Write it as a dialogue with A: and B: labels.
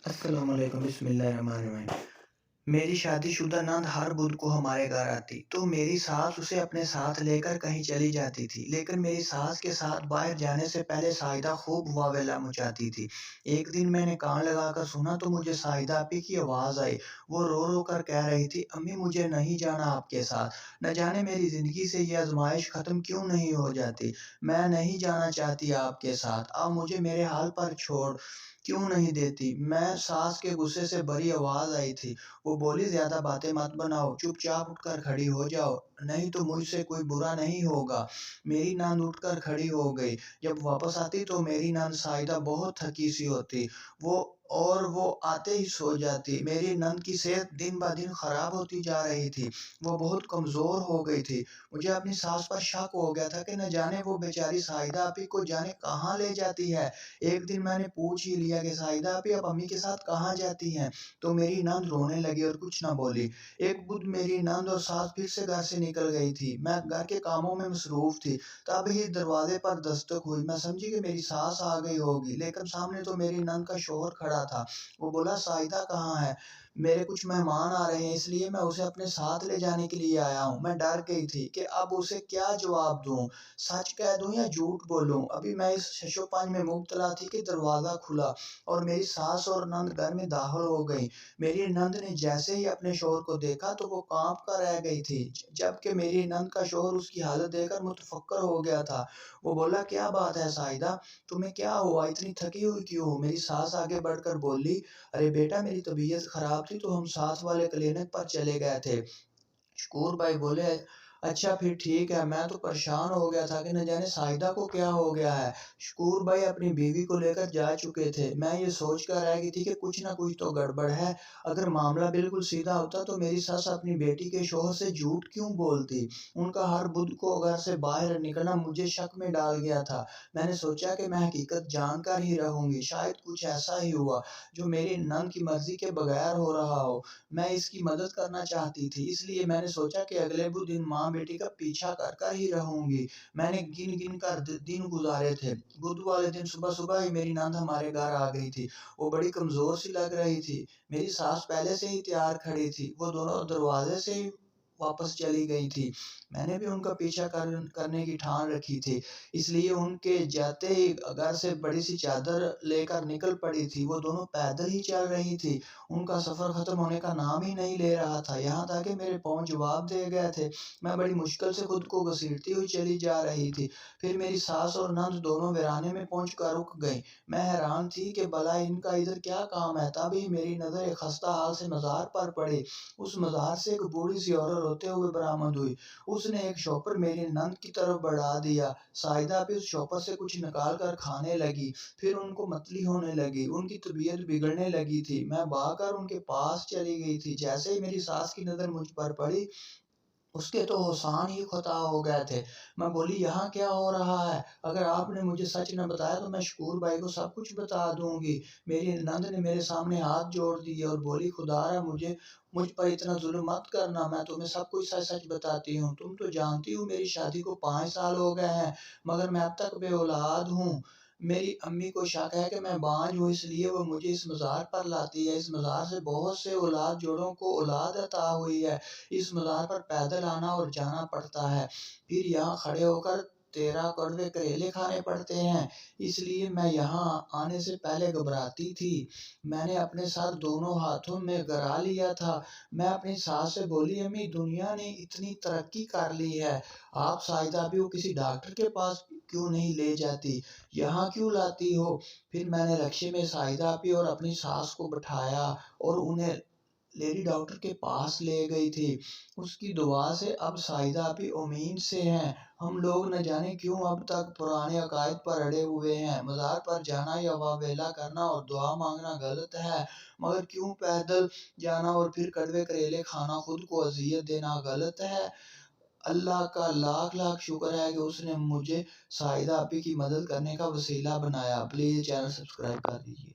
A: السلام علیکم، بسم اللہ الرحمن الرحیم۔ میری شادی شدہ نند ہر بدھ کو ہمارے گھر آتی تو میری ساس اسے اپنے ساتھ لے کر کہیں چلی جاتی تھی، لیکن میری ساس کے ساتھ باہر جانے سے پہلے ساجدہ خوب واویلا مچاتی تھی۔ ایک دن میں نے کان لگا کر سنا تو مجھے ساجدہ آپی کی آواز آئی۔ وہ رو رو کر کہہ رہی تھی، امی مجھے نہیں جانا آپ کے ساتھ، نہ جانے میری زندگی سے یہ آزمائش ختم کیوں نہیں ہو جاتی، میں نہیں جانا چاہتی آپ کے ساتھ، آپ مجھے میرے حال پر چھوڑ کیوں نہیں دیتی۔ میں ساس کے غصے سے بھری آواز آئی تھی۔ وہ بولی، زیادہ باتیں مت بناؤ، چپ چاپ اٹھ کر کھڑی ہو جاؤ، نہیں تو مجھ سے کوئی برا نہیں ہوگا۔ میری نند اٹھ کر کھڑی ہو گئی۔ جب واپس آتی تو میری نند ساجدہ بہت تھکی سی ہوتی، وہ آتے ہی سو جاتی۔ میری نند کی صحت دن بہ دن خراب ہوتی جا رہی تھی، وہ بہت کمزور ہو گئی تھی۔ مجھے اپنی ساس پر شک ہو گیا تھا کہ نہ جانے وہ بیچاری ساجدہ آپی کو جانے کہاں لے جاتی ہے۔ ایک دن میں نے پوچھ ہی لیا کہ ساجدہ آپی آپ امی کے ساتھ کہاں جاتی ہیں، تو میری نند رونے لگی اور کچھ نہ بولی۔ ایک بدھ میری نند اور ساس پھر سے گھر سے نکل گئی تھی۔ میں گھر کے کاموں میں مصروف تھی، تب ہی دروازے پر دستک ہوئی۔ میں سمجھی کہ میری ساس آ گئی ہوگی، لیکن سامنے تو میری نند کا شوہر کھڑا تھا۔ وہ بولا، ساجدہ کہاں ہے، میرے کچھ مہمان آ رہے ہیں، اس لیے میں اسے اپنے ساتھ لے جانے کے لیے آیا ہوں۔ میں ڈر گئی تھی کہ اب اسے کیا جواب دوں، سچ کہہ دوں یا جھوٹ بولوں۔ ابھی میں اس ششوپنج میں مبتلا تھی کہ دروازہ کھلا اور میری ساس اور نند گھر میں داخل ہو گئی۔ میری نند نے جیسے ہی اپنے شوہر کو دیکھا تو وہ کانپ کر رہ گئی تھی، جبکہ میری نند کا شوہر اس کی حالت دیکھ کر متفکر ہو گیا تھا۔ وہ بولا، کیا بات ہے ساجدہ، تمہیں کیا ہوا، اتنی تھکی ہوئی کیوں ہو؟ میری ساس آگے بڑھ کر بولی، ارے بیٹا میری طبیعت خراب تھی تو ہم ساتھ والے کلینک پر چلے گئے تھے۔ شکور بھائی بولے، اچھا پھر ٹھیک ہے، میں تو پریشان ہو گیا تھا کہ نہ جانے ساجدہ کو کیا ہو گیا ہے۔ شکور بھائی اپنی بیوی کو لے کر جا چکے تھے۔ میں یہ سوچ کر رہ گئی تھی کہ کچھ نہ کچھ تو گڑبڑ ہے۔ اگر معاملہ بالکل سیدھا ہوتا تو میری ساس اپنی بیٹی کے شوہر سے جھوٹ کیوں بولتی؟ ان کا ہر بدھ کو گھر سے باہر نکلنا مجھے شک میں ڈال گیا تھا۔ میں نے سوچا کہ میں حقیقت جان کر ہی رہوں گی، شاید کچھ ایسا ہی ہوا جو میری نند کی مرضی کے بغیر ہو رہا ہو۔ میں اس کی مدد کرنا چاہتی تھی، اس لیے میں نے سوچا کہ اگلے بدھ دن ماں بیٹی کا پیچھا کر ہی رہوں گی۔ میں نے گن گن کر دن گزارے تھے۔ بدھ والے دن صبح صبح ہی میری نند ہمارے گھر آ گئی تھی۔ وہ بڑی کمزور سی لگ رہی تھی۔ میری ساس پہلے سے ہی تیار کھڑی تھی، وہ دونوں دروازے سے ہی واپس چلی گئی تھی۔ میں نے بھی ان کا پیچھا کرنے کی ٹھان رکھی تھی، اس لیے ان کے جاتے ہی گھر سے بڑی سی چادر لے کر نکل پڑی تھی۔ وہ دونوں پیدل ہی چل رہی تھی، ان کا سفر ختم ہونے کا نام ہی نہیں لے رہا تھا، یہاں تک کہ میرے پاؤں جواب دے گئے تھے۔ میں بڑی مشکل سے خود کو گھسیٹتی ہوئی چلی جا رہی تھی۔ پھر میری ساس اور نند دونوں ویرانے میں پہنچ کر رک گئیں۔ میں حیران تھی کہ بھلا ان کا ادھر کیا کام ہے۔ تبھی میری نظر ایک خستہ حال سے مزار پر پڑی۔ اس مزار سے ایک بوڑھی سی عورت روتے ہوئے برآمد ہوئی۔ اس نے ایک شوپر میری نند کی طرف بڑھا دیا۔ ساجدہ آپی اس شوپر سے کچھ نکال کر کھانے لگی، پھر ان کو متلی ہونے لگی، ان کی طبیعت بگڑنے لگی تھی۔ میں بھاگ کر ان کے پاس چلی گئی تھی۔ جیسے ہی میری ساس کی نظر مجھ پر پڑی، اس کے تو ہوشان ہی خطا ہو گئے تھے۔ میں بولی، یہاں کیا ہو رہا ہے؟ اگر آپ نے مجھے سچ نہ بتایا تو میں شکور بھائی کو سب کچھ بتا دوں گی۔ میری نند نے میرے سامنے ہاتھ جوڑ دیے اور بولی، خدا را مجھ پر اتنا ظلم مت کرنا، میں تمہیں سب کچھ سچ سچ بتاتی ہوں۔ تم تو جانتی ہو میری شادی کو 5 سال ہو گئے ہیں، مگر میں اب تک بے اولاد ہوں۔ میری امی کو شک ہے کہ میں بانجھ ہوں، اس لیے وہ مجھے اس مزار پر لاتی ہے۔ اس مزار سے بہت سے اولاد جوڑوں کو اولاد عطا ہوئی ہے۔ اس مزار پر پیدل آنا اور جانا پڑتا ہے، پھر یہاں کھڑے ہو کر 13 کڑوے کریلے کھانے پڑتے ہیں، اس لیے میں یہاں آنے سے پہلے گھبراتی تھی۔ میں نے اپنے سر دونوں ہاتھوں میں گرا لیا تھا۔ میں اپنی ساس سے بولی، امی دنیا نے اتنی ترقی کر لی ہے، آپ ساجدہ آپی کو کسی ڈاکٹر کے پاس کیوں نہیں لے جاتی، یہاں کیوں لاتی ہو؟ پھر میں نے رکشے میں ساجدہ آپی اور اپنی ساس کو بٹھایا اور انہیں لیڈی ڈاکٹر کے پاس لے گئی تھی۔ اس کی دعا سے اب ساجدہ آپی امید سے ہیں۔ ہم لوگ نہ جانے کیوں اب تک پرانے عقائد پر اڑے ہوئے ہیں۔ مزار پر جانا یا واویلا کرنا اور دعا مانگنا غلط ہے، مگر کیوں پیدل جانا اور پھر کڑوے کریلے کھانا، خود کو اذیت دینا غلط ہے؟ اللہ کا لاکھ لاکھ شکر ہے کہ اس نے مجھے ساجدہ آپی کی مدد کرنے کا وسیلہ بنایا۔ پلیز چینل سبسکرائب کر دیجیے۔